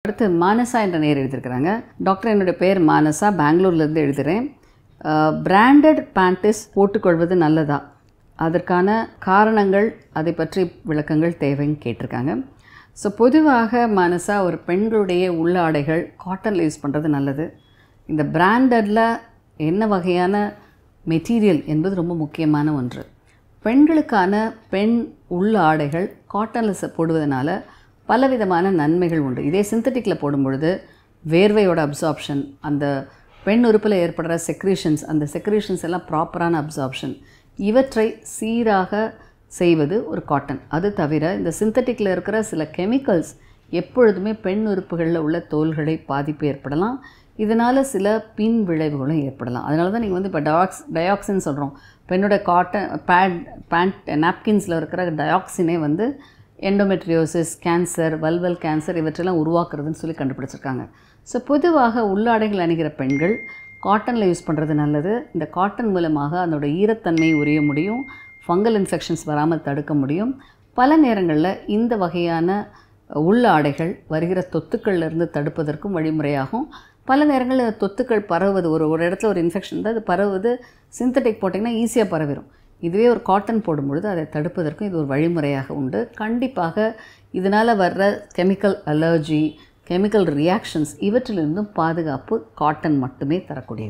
அடுத்து மானசா என்ற நேர் எழுதியிருக்கிறாங்க. டாக்டர், என்னுடைய பேர் மானசா, பெங்களூர்லேருந்து எழுதுகிறேன். பிராண்டட் பேண்டிஸ் போட்டுக்கொள்வது நல்லதா? அதற்கான காரணங்கள், அதை பற்றி விளக்கங்கள் தேவைன்னு கேட்டிருக்காங்க. ஸோ பொதுவாக மானசா, ஒரு பெண்களுடைய உள்ளாடைகள் காட்டனில் யூஸ் பண்ணுறது நல்லது. இந்த பிராண்டடில் என்ன வகையான மெட்டீரியல் என்பது ரொம்ப முக்கியமான ஒன்று. பெண்களுக்கான பெண் உள்ளாடைகள் காட்டனில் போடுவதனால பலவிதமான நன்மைகள் உண்டு. இதே சிந்தட்டிக்கில் போடும்பொழுது வேர்வையோட அப்சார்ப்ஷன், அந்த பெண் உறுப்பில் ஏற்படுற செக்ரீஷன்ஸ், அந்த செக்ரீஷன்ஸ் எல்லாம் ப்ராப்பரான அப்சார்ப்ஷன், இவற்றை சீராக செய்வது ஒரு காட்டன். அது தவிர இந்த சிந்தட்டிக்கில் இருக்கிற சில கெமிக்கல்ஸ் எப்பொழுதுமே பெண் உறுப்புகளில் உள்ள தோல்களை பாதிப்பு ஏற்படலாம். இதனால் சில பின் விளைவுகளும் ஏற்படலாம். அதனால தான் நீங்கள் இப்போ டயாக்சின் சொல்கிறோம். பெண்ணோட பேண்ட் நாப்கின்ஸில் இருக்கிற டயாக்சினே எண்டோமெட்ரியோசிஸ், கேன்சர், வல்வல் கேன்சர் இவற்றெல்லாம் உருவாக்குறதுன்னு சொல்லி கண்டுபிடிச்சிருக்காங்க. ஸோ பொதுவாக உள்ளாடைகள் அணிகிற பெண்கள் காட்டனில் யூஸ் பண்ணுறது நல்லது. இந்த காட்டன் மூலமாக அதனோட ஈரத்தன்மையை உரிய முடியும், ஃபங்கல் இன்ஃபெக்ஷன்ஸ் வராமல் தடுக்க முடியும். பல நேரங்களில் இந்த வகையான உள்ளாடைகள் வருகிற தொத்துக்கள்லேருந்து தடுப்பதற்கும் வழிமுறையாகும். பல நேரங்களில் தொத்துக்கள் பரவுவது, ஒரு இடத்துல ஒரு இன்ஃபெக்ஷன் தான் அது பரவுவது, சிந்தட்டிக் போட்டிங்கன்னா ஈஸியாக பரவிடும். இதுவே ஒரு காட்டன் போடும்பொழுது அதை தடுப்பதற்கும் இது ஒரு வழிமுறையாக உண்டு. கண்டிப்பாக இதனால் வர்ற கெமிக்கல் அலர்ஜி, கெமிக்கல் ரியாக்ஷன்ஸ் இவற்றிலிருந்தும் பாதுகாப்பு காட்டன் மட்டுமே தரக்கூடியது.